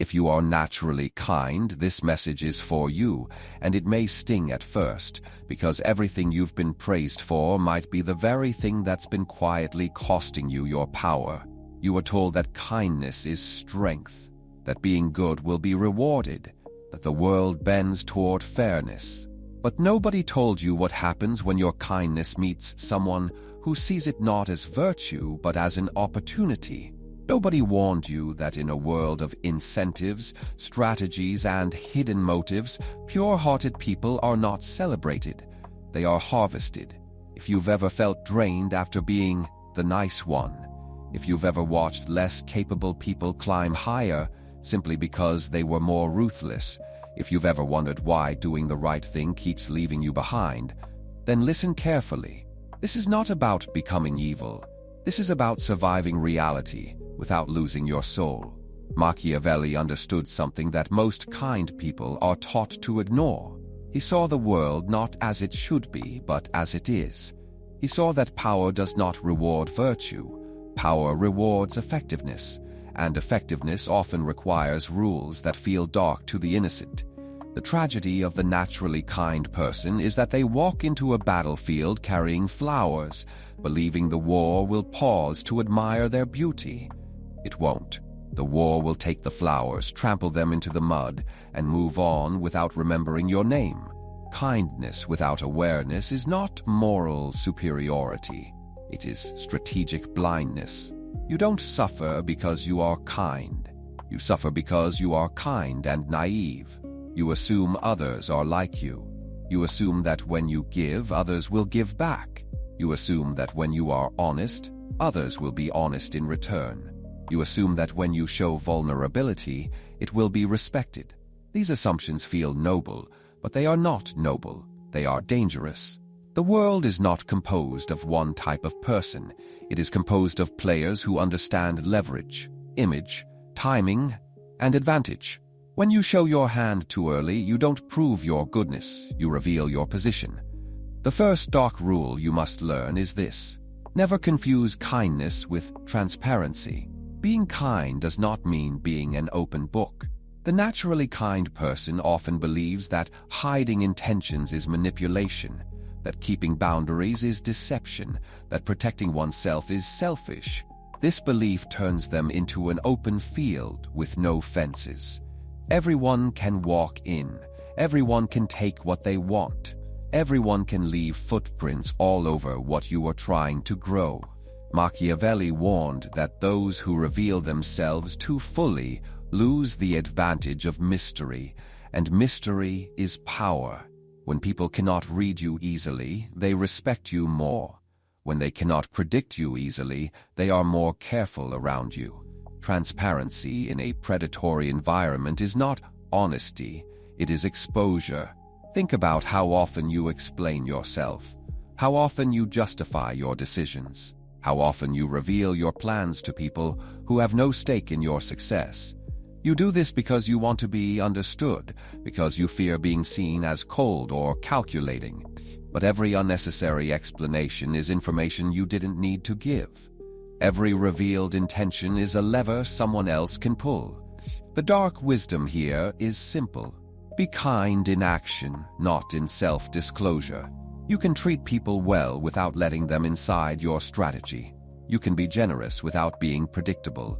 If you are naturally kind, this message is for you, and it may sting at first, because everything you've been praised for might be the very thing that's been quietly costing you your power. You are told that kindness is strength, that being good will be rewarded, that the world bends toward fairness. But nobody told you what happens when your kindness meets someone who sees it not as virtue but as an opportunity. Nobody warned you that in a world of incentives, strategies, and hidden motives, pure-hearted people are not celebrated. They are harvested. If you've ever felt drained after being the nice one, if you've ever watched less capable people climb higher simply because they were more ruthless, if you've ever wondered why doing the right thing keeps leaving you behind, then listen carefully. This is not about becoming evil. This is about surviving reality without losing your soul. Machiavelli understood something that most kind people are taught to ignore. He saw the world not as it should be, but as it is. He saw that power does not reward virtue. Power rewards effectiveness, and effectiveness often requires rules that feel dark to the innocent. The tragedy of the naturally kind person is that they walk into a battlefield carrying flowers, believing the war will pause to admire their beauty. It won't. The war will take the flowers, trample them into the mud, and move on without remembering your name. Kindness without awareness is not moral superiority. It is strategic blindness. You don't suffer because you are kind. You suffer because you are kind and naive. You assume others are like you. You assume that when you give, others will give back. You assume that when you are honest, others will be honest in return. You assume that when you show vulnerability, it will be respected. These assumptions feel noble, but they are not noble. They are dangerous. The world is not composed of one type of person. It is composed of players who understand leverage, image, timing, and advantage. When you show your hand too early, you don't prove your goodness, you reveal your position. The first dark rule you must learn is this: never confuse kindness with transparency. Being kind does not mean being an open book. The naturally kind person often believes that hiding intentions is manipulation, that keeping boundaries is deception, that protecting oneself is selfish. This belief turns them into an open field with no fences. Everyone can walk in. Everyone can take what they want. Everyone can leave footprints all over what you are trying to grow. Machiavelli warned that those who reveal themselves too fully lose the advantage of mystery, and mystery is power. When people cannot read you easily, they respect you more. When they cannot predict you easily, they are more careful around you. Transparency in a predatory environment is not honesty, it is exposure. Think about how often you explain yourself, how often you justify your decisions, how often you reveal your plans to people who have no stake in your success. You do this because you want to be understood, because you fear being seen as cold or calculating. But every unnecessary explanation is information you didn't need to give. Every revealed intention is a lever someone else can pull. The dark wisdom here is simple. Be kind in action, not in self-disclosure. You can treat people well without letting them inside your strategy. You can be generous without being predictable.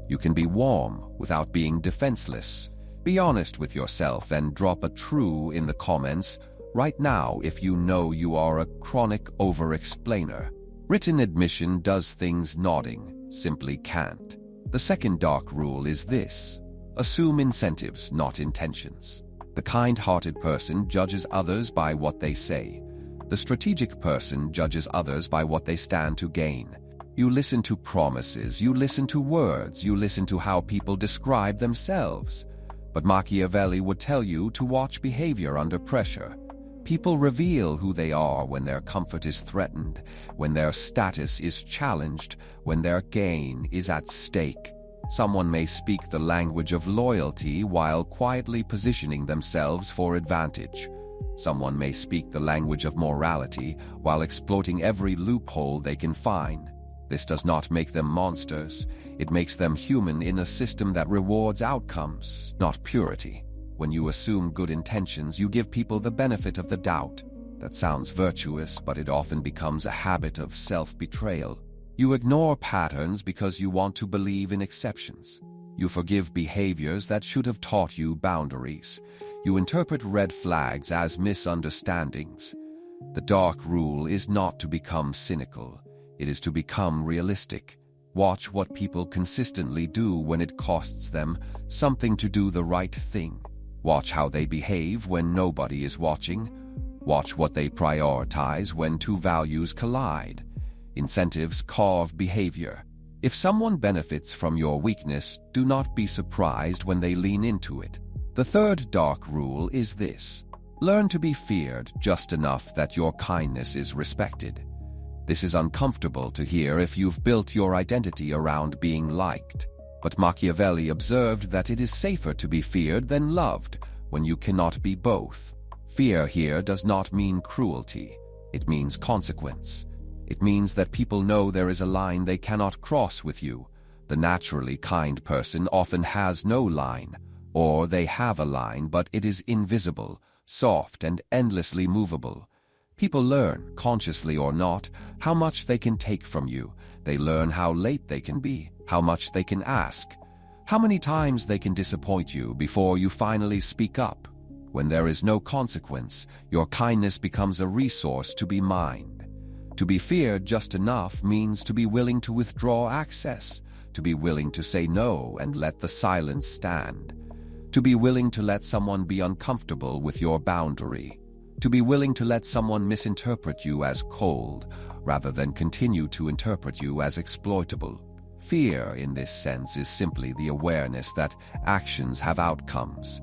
You can be warm without being defenseless. Be honest with yourself and drop a true in the comments right now if you know you are a chronic over-explainer. Written admission does things nodding simply can't. The second dark rule is this: assume incentives, not intentions. The kind-hearted person judges others by what they say. The strategic person judges others by what they stand to gain. You listen to promises, you listen to words, you listen to how people describe themselves. But Machiavelli would tell you to watch behavior under pressure. People reveal who they are when their comfort is threatened, when their status is challenged, when their gain is at stake. Someone may speak the language of loyalty while quietly positioning themselves for advantage. Someone may speak the language of morality while exploiting every loophole they can find. This does not make them monsters. It makes them human in a system that rewards outcomes, not purity. When you assume good intentions, you give people the benefit of the doubt. That sounds virtuous, but it often becomes a habit of self-betrayal. You ignore patterns because you want to believe in exceptions. You forgive behaviors that should have taught you boundaries. You interpret red flags as misunderstandings. The dark rule is not to become cynical. It is to become realistic. Watch what people consistently do when it costs them something to do the right thing. Watch how they behave when nobody is watching. Watch what they prioritize when two values collide. Incentives carve behavior. If someone benefits from your weakness, do not be surprised when they lean into it. The third dark rule is this: learn to be feared just enough that your kindness is respected. This is uncomfortable to hear if you've built your identity around being liked. But Machiavelli observed that it is safer to be feared than loved when you cannot be both. Fear here does not mean cruelty. It means consequence. It means that people know there is a line they cannot cross with you. The naturally kind person often has no line, or they have a line but it is invisible, soft and endlessly movable. People learn, consciously or not, how much they can take from you. They learn how late they can be, how much they can ask, how many times they can disappoint you before you finally speak up. When there is no consequence, your kindness becomes a resource to be mined. To be feared just enough means to be willing to withdraw access, to be willing to say no and let the silence stand, to be willing to let someone be uncomfortable with your boundary, to be willing to let someone misinterpret you as cold rather than continue to interpret you as exploitable. Fear, in this sense, is simply the awareness that actions have outcomes.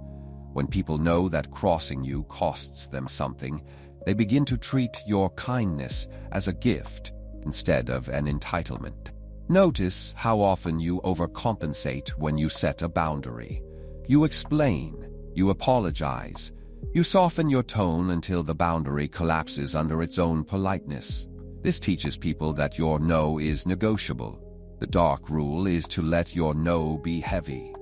When people know that crossing you costs them something, they begin to treat your kindness as a gift instead of an entitlement. Notice how often you overcompensate when you set a boundary. You explain, you apologize, you soften your tone until the boundary collapses under its own politeness. This teaches people that your no is negotiable. The dark rule is to let your no be heavy.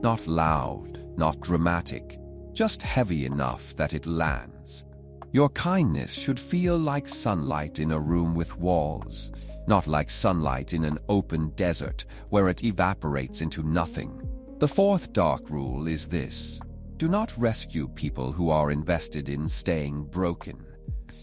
Not loud, not dramatic, just heavy enough that it lands. Your kindness should feel like sunlight in a room with walls, not like sunlight in an open desert where it evaporates into nothing. The fourth dark rule is this: do not rescue people who are invested in staying broken.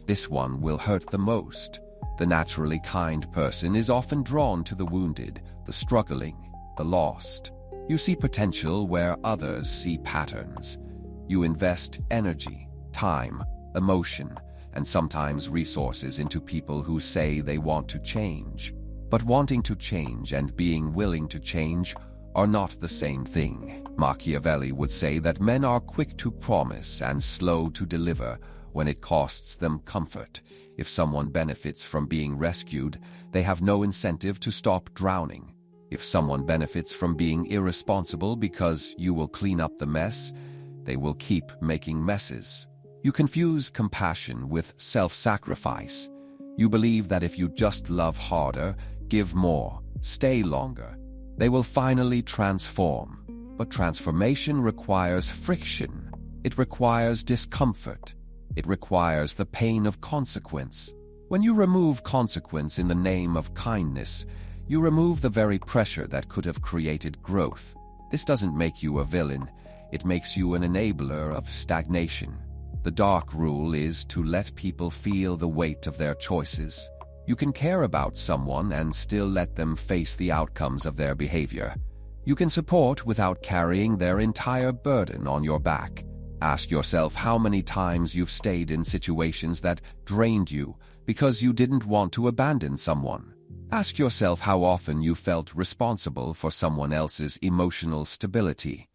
This one will hurt the most. The naturally kind person is often drawn to the wounded, the struggling, the lost. You see potential where others see patterns. You invest energy, time, emotion, and sometimes resources into people who say they want to change. But wanting to change and being willing to change are not the same thing. Machiavelli would say that men are quick to promise and slow to deliver when it costs them comfort. If someone benefits from being rescued, they have no incentive to stop drowning. If someone benefits from being irresponsible because you will clean up the mess, they will keep making messes. You confuse compassion with self-sacrifice. You believe that if you just love harder, give more, stay longer, they will finally transform. But transformation requires friction. It requires discomfort. It requires the pain of consequence. When you remove consequence in the name of kindness, you remove the very pressure that could have created growth. This doesn't make you a villain. It makes you an enabler of stagnation. The dark rule is to let people feel the weight of their choices. You can care about someone and still let them face the outcomes of their behavior. You can support without carrying their entire burden on your back. Ask yourself how many times you've stayed in situations that drained you because you didn't want to abandon someone. Ask yourself how often you felt responsible for someone else's emotional stability.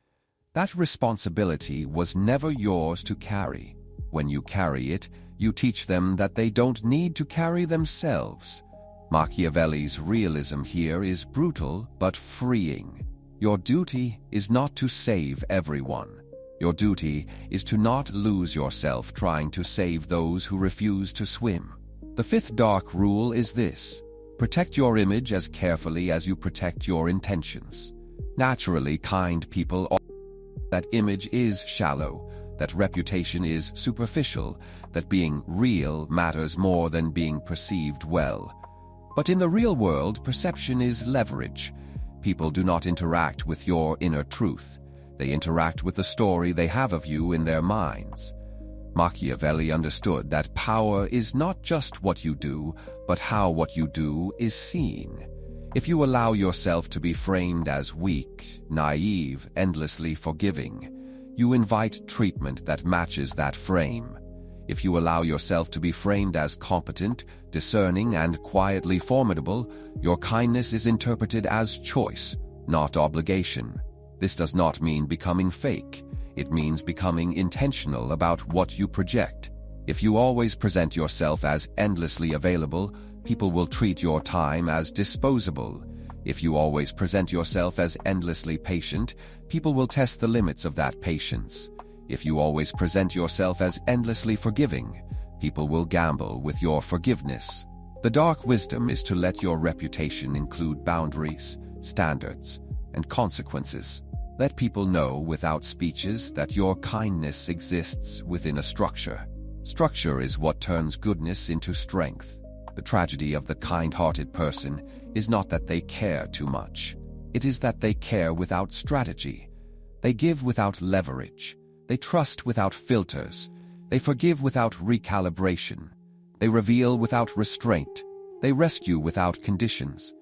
That responsibility was never yours to carry. When you carry it, you teach them that they don't need to carry themselves. Machiavelli's realism here is brutal but freeing. Your duty is not to save everyone. Your duty is to not lose yourself trying to save those who refuse to swim. The fifth dark rule is this: Protect your image as carefully as you protect your intentions. Naturally, kind people that image is shallow, that reputation is superficial, that being real matters more than being perceived well. But in the real world, perception is leverage. People do not interact with your inner truth. They interact with the story they have of you in their minds. Machiavelli understood that power is not just what you do, but how what you do is seen. If you allow yourself to be framed as weak, naive, endlessly forgiving, you invite treatment that matches that frame. If you allow yourself to be framed as competent, discerning, and quietly formidable, your kindness is interpreted as choice, not obligation. This does not mean becoming fake. It means becoming intentional about what you project. If you always present yourself as endlessly available, people will treat your time as disposable. If you always present yourself as endlessly patient, people will test the limits of that patience. If you always present yourself as endlessly forgiving, people will gamble with your forgiveness. The dark wisdom is to let your reputation include boundaries, standards, and consequences. Let people know without speeches that your kindness exists within a structure. Structure is what turns goodness into strength. The tragedy of the kind-hearted person is not that they care too much. It is that they care without strategy. They give without leverage. They trust without filters. They forgive without recalibration. They reveal without restraint. They rescue without conditions.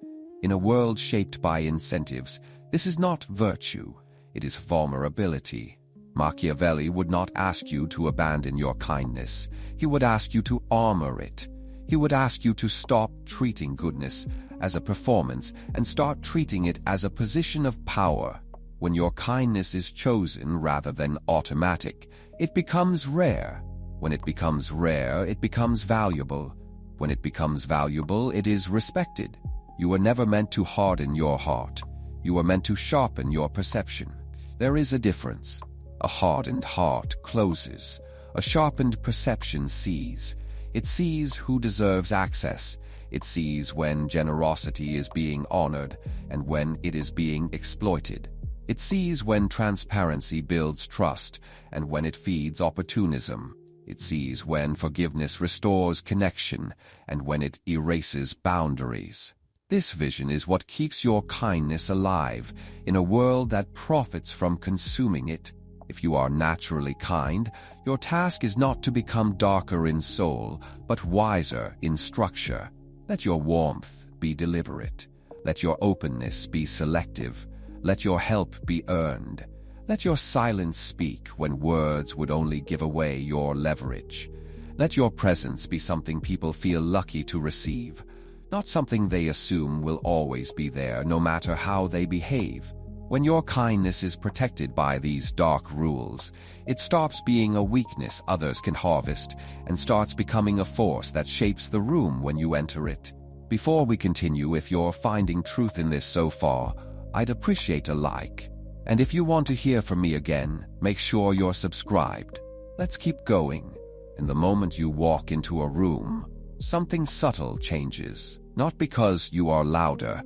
In a world shaped by incentives, this is not virtue. It is vulnerability. Machiavelli would not ask you to abandon your kindness. He would ask you to armor it. He would ask you to stop treating goodness as a performance and start treating it as a position of power. When your kindness is chosen rather than automatic, it becomes rare. When it becomes rare, it becomes valuable. When it becomes valuable, it is respected. You were never meant to harden your heart. You were meant to sharpen your perception. There is a difference. A hardened heart closes. A sharpened perception sees. It sees who deserves access. It sees when generosity is being honored and when it is being exploited. It sees when transparency builds trust and when it feeds opportunism. It sees when forgiveness restores connection and when it erases boundaries. This vision is what keeps your kindness alive in a world that profits from consuming it. If you are naturally kind, your task is not to become darker in soul, but wiser in structure. Let your warmth be deliberate. Let your openness be selective. Let your help be earned. Let your silence speak when words would only give away your leverage. Let your presence be something people feel lucky to receive, not something they assume will always be there no matter how they behave. When your kindness is protected by these dark rules, it stops being a weakness others can harvest and starts becoming a force that shapes the room when you enter it. Before we continue, if you're finding truth in this so far, I'd appreciate a like. And if you want to hear from me again, make sure you're subscribed. Let's keep going. And the moment you walk into a room, something subtle changes, not because you are louder,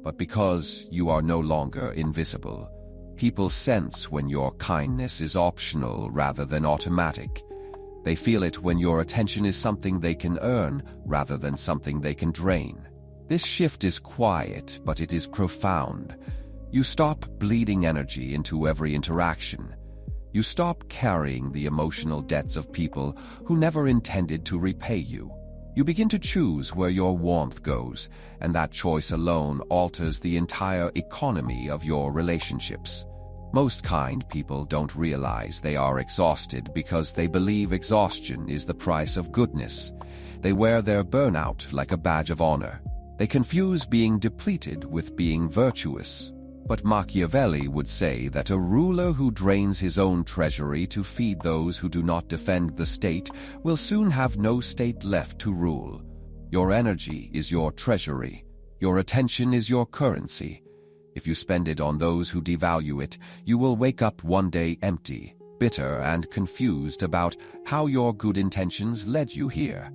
but because you are no longer invisible. People sense when your kindness is optional rather than automatic. They feel it when your attention is something they can earn rather than something they can drain. This shift is quiet, but it is profound. You stop bleeding energy into every interaction. You stop carrying the emotional debts of people who never intended to repay you. You begin to choose where your warmth goes, and that choice alone alters the entire economy of your relationships. Most kind people don't realize they are exhausted because they believe exhaustion is the price of goodness. They wear their burnout like a badge of honor. They confuse being depleted with being virtuous. But Machiavelli would say that a ruler who drains his own treasury to feed those who do not defend the state will soon have no state left to rule. Your energy is your treasury. Your attention is your currency. If you spend it on those who devalue it, you will wake up one day empty, bitter, and confused about how your good intentions led you here.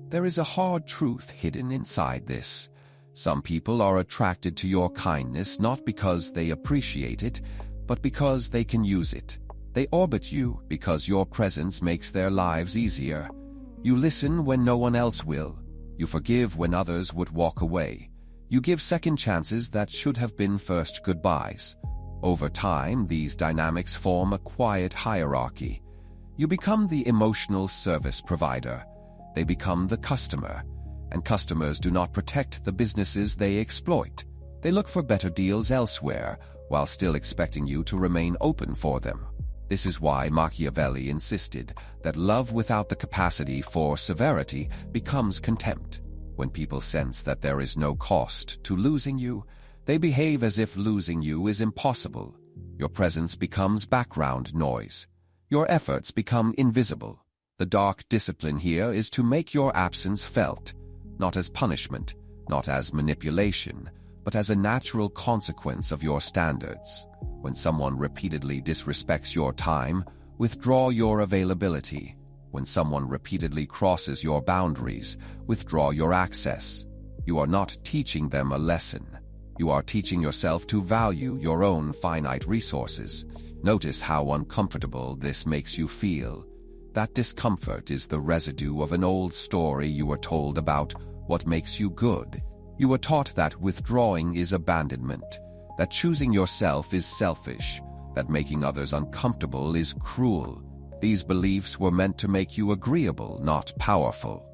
There is a hard truth hidden inside this. Some people are attracted to your kindness not because they appreciate it, but because they can use it. They orbit you because your presence makes their lives easier. You listen when no one else will. You forgive when others would walk away. You give second chances that should have been first goodbyes. Over time, these dynamics form a quiet hierarchy. You become the emotional service provider. They become the customer. And customers do not protect the businesses they exploit. They look for better deals elsewhere, while still expecting you to remain open for them. This is why Machiavelli insisted that love without the capacity for severity becomes contempt. When people sense that there is no cost to losing you, they behave as if losing you is impossible. Your presence becomes background noise. Your efforts become invisible. The dark discipline here is to make your absence felt, not as punishment, not as manipulation, but as a natural consequence of your standards. When someone repeatedly disrespects your time, withdraw your availability. When someone repeatedly crosses your boundaries, withdraw your access. You are not teaching them a lesson. You are teaching yourself to value your own finite resources. Notice how uncomfortable this makes you feel. That discomfort is the residue of an old story you were told about what makes you good. You were taught that withdrawing is abandonment, that choosing yourself is selfish, that making others uncomfortable is cruel. These beliefs were meant to make you agreeable, not powerful.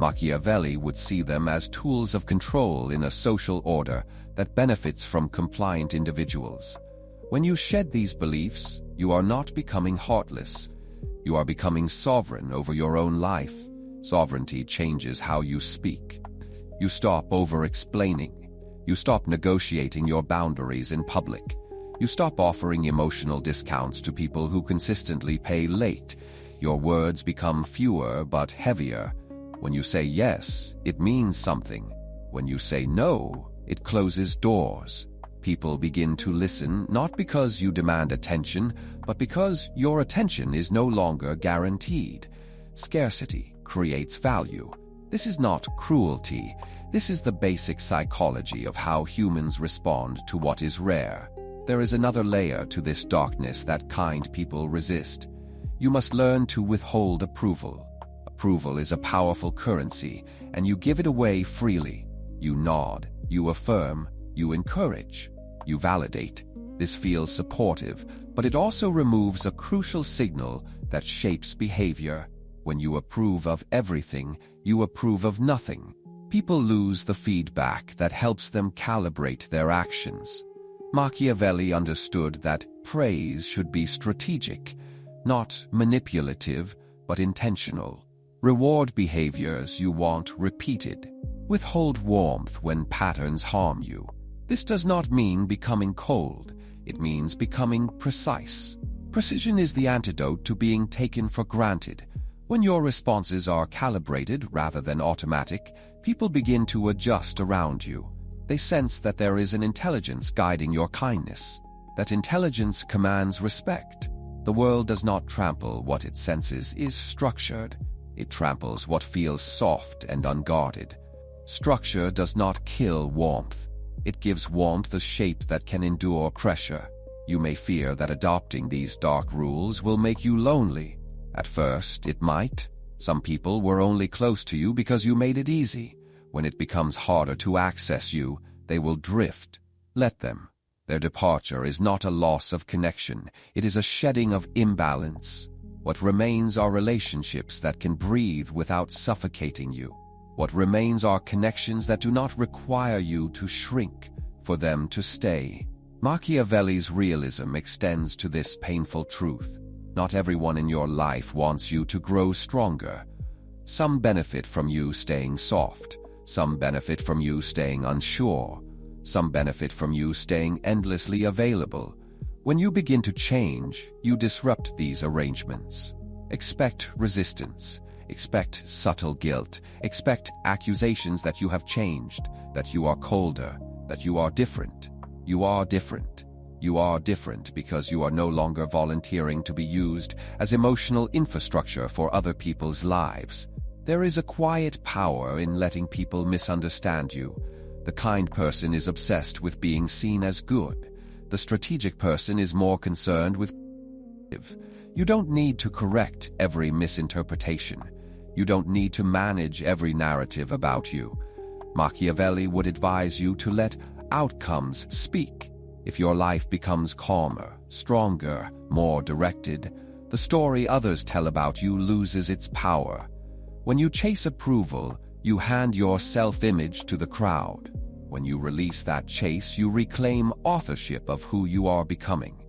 Machiavelli would see them as tools of control in a social order that benefits from compliant individuals. When you shed these beliefs, you are not becoming heartless. You are becoming sovereign over your own life. Sovereignty changes how you speak. You stop over-explaining. You stop negotiating your boundaries in public. You stop offering emotional discounts to people who consistently pay late. Your words become fewer but heavier. When you say yes, it means something. When you say no, it closes doors. People begin to listen not because you demand attention, but because your attention is no longer guaranteed. Scarcity creates value. This is not cruelty. This is the basic psychology of how humans respond to what is rare. There is another layer to this darkness that kind people resist. You must learn to withhold approval. Approval is a powerful currency, and you give it away freely. You nod, you affirm, you encourage, you validate. This feels supportive, but it also removes a crucial signal that shapes behavior. When you approve of everything, you approve of nothing. People lose the feedback that helps them calibrate their actions. Machiavelli understood that praise should be strategic, not manipulative, but intentional. Reward behaviors you want repeated. Withhold warmth when patterns harm you. This does not mean becoming cold. It means becoming precise. Precision is the antidote to being taken for granted. When your responses are calibrated rather than automatic, people begin to adjust around you. They sense that there is an intelligence guiding your kindness. That intelligence commands respect. The world does not trample what it senses is structured. It tramples what feels soft and unguarded. Structure does not kill warmth. It gives warmth a shape that can endure pressure. You may fear that adopting these dark rules will make you lonely. At first, it might. Some people were only close to you because you made it easy. When it becomes harder to access you, they will drift. Let them. Their departure is not a loss of connection. It is a shedding of imbalance. What remains are relationships that can breathe without suffocating you. What remains are connections that do not require you to shrink for them to stay. Machiavelli's realism extends to this painful truth. Not everyone in your life wants you to grow stronger. Some benefit from you staying soft. Some benefit from you staying unsure. Some benefit from you staying endlessly available. When you begin to change, you disrupt these arrangements. Expect resistance. Expect subtle guilt. Expect accusations that you have changed, that you are colder, that you are different. You are different. You are different because you are no longer volunteering to be used as emotional infrastructure for other people's lives. There is a quiet power in letting people misunderstand you. The kind person is obsessed with being seen as good. The strategic person is more concerned with You don't need to correct every misinterpretation. You don't need to manage every narrative about you. Machiavelli would advise you to let outcomes speak. If your life becomes calmer, stronger, more directed, the story others tell about you loses its power. When you chase approval, you hand your self-image to the crowd. When you release that chase, you reclaim authorship of who you are becoming.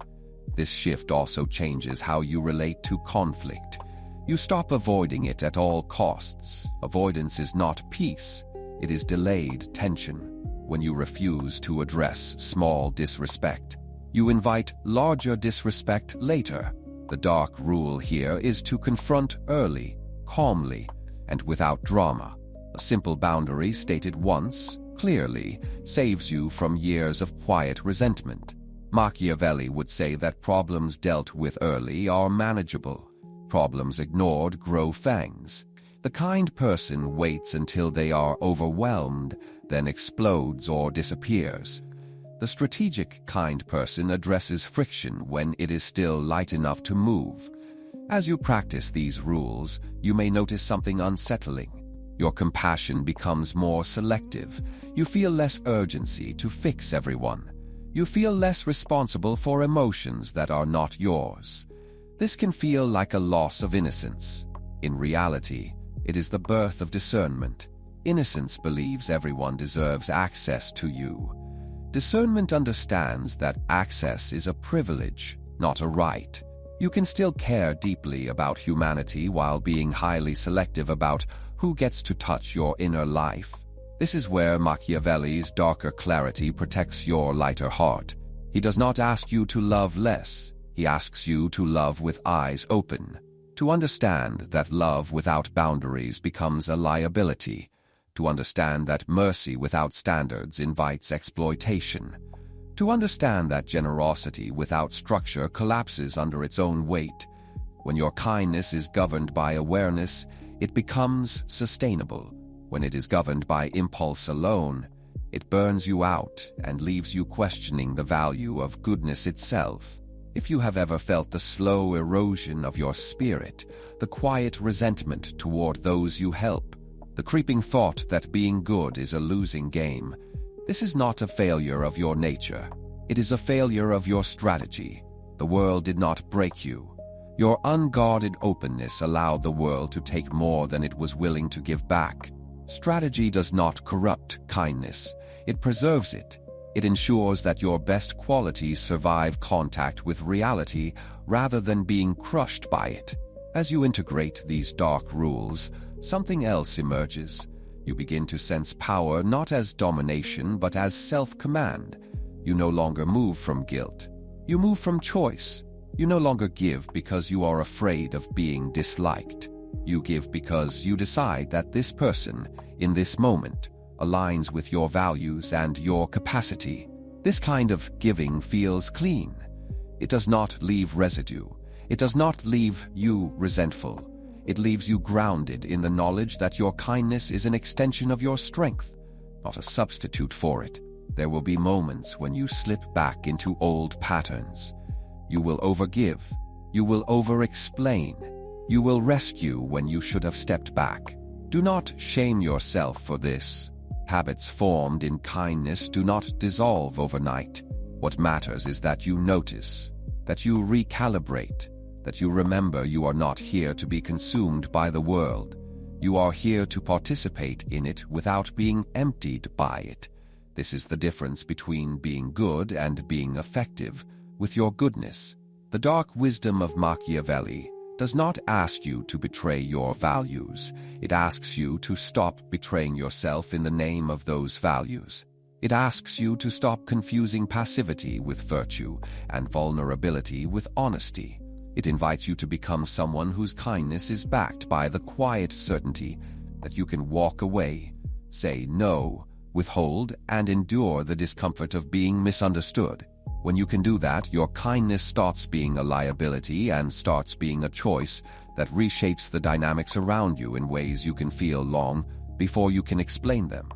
This shift also changes how you relate to conflict. You stop avoiding it at all costs. Avoidance is not peace, it is delayed tension. When you refuse to address small disrespect, you invite larger disrespect later. The dark rule here is to confront early, calmly, and without drama. A simple boundary stated once, clearly, saves you from years of quiet resentment. Machiavelli would say that problems dealt with early are manageable. Problems ignored grow fangs. The kind person waits until they are overwhelmed, then explodes or disappears. The strategic kind person addresses friction when it is still light enough to move. As you practice these rules, you may notice something unsettling. Your compassion becomes more selective. You feel less urgency to fix everyone. You feel less responsible for emotions that are not yours. This can feel like a loss of innocence. In reality, it is the birth of discernment. Innocence believes everyone deserves access to you. Discernment understands that access is a privilege, not a right. You can still care deeply about humanity while being highly selective about who gets to touch your inner life. This is where Machiavelli's darker clarity protects your lighter heart. He does not ask you to love less. He asks you to love with eyes open, to understand that love without boundaries becomes a liability, to understand that mercy without standards invites exploitation, to understand that generosity without structure collapses under its own weight. When your kindness is governed by awareness, it becomes sustainable. When it is governed by impulse alone, it burns you out and leaves you questioning the value of goodness itself. If you have ever felt the slow erosion of your spirit, the quiet resentment toward those you help, the creeping thought that being good is a losing game, this is not a failure of your nature. It is a failure of your strategy. The world did not break you. Your unguarded openness allowed the world to take more than it was willing to give back. Strategy does not corrupt kindness. It preserves it. It ensures that your best qualities survive contact with reality rather than being crushed by it. As you integrate these dark rules, something else emerges. You begin to sense power not as domination but as self-command. You no longer move from guilt. You move from choice. You no longer give because you are afraid of being disliked. You give because you decide that this person, in this moment, aligns with your values and your capacity. This kind of giving feels clean. It does not leave residue. It does not leave you resentful. It leaves you grounded in the knowledge that your kindness is an extension of your strength, not a substitute for it. There will be moments when you slip back into old patterns. You will overgive. You will over-explain. You will rescue when you should have stepped back. Do not shame yourself for this. Habits formed in kindness do not dissolve overnight. What matters is that you notice, that you recalibrate, that you remember you are not here to be consumed by the world. You are here to participate in it without being emptied by it. This is the difference between being good and being effective with your goodness. The dark wisdom of Machiavelli does not ask you to betray your values. It asks you to stop betraying yourself in the name of those values. It asks you to stop confusing passivity with virtue and vulnerability with honesty. It invites you to become someone whose kindness is backed by the quiet certainty that you can walk away, say no, withhold, and endure the discomfort of being misunderstood. When you can do that, your kindness stops being a liability and starts being a choice that reshapes the dynamics around you in ways you can feel long before you can explain them.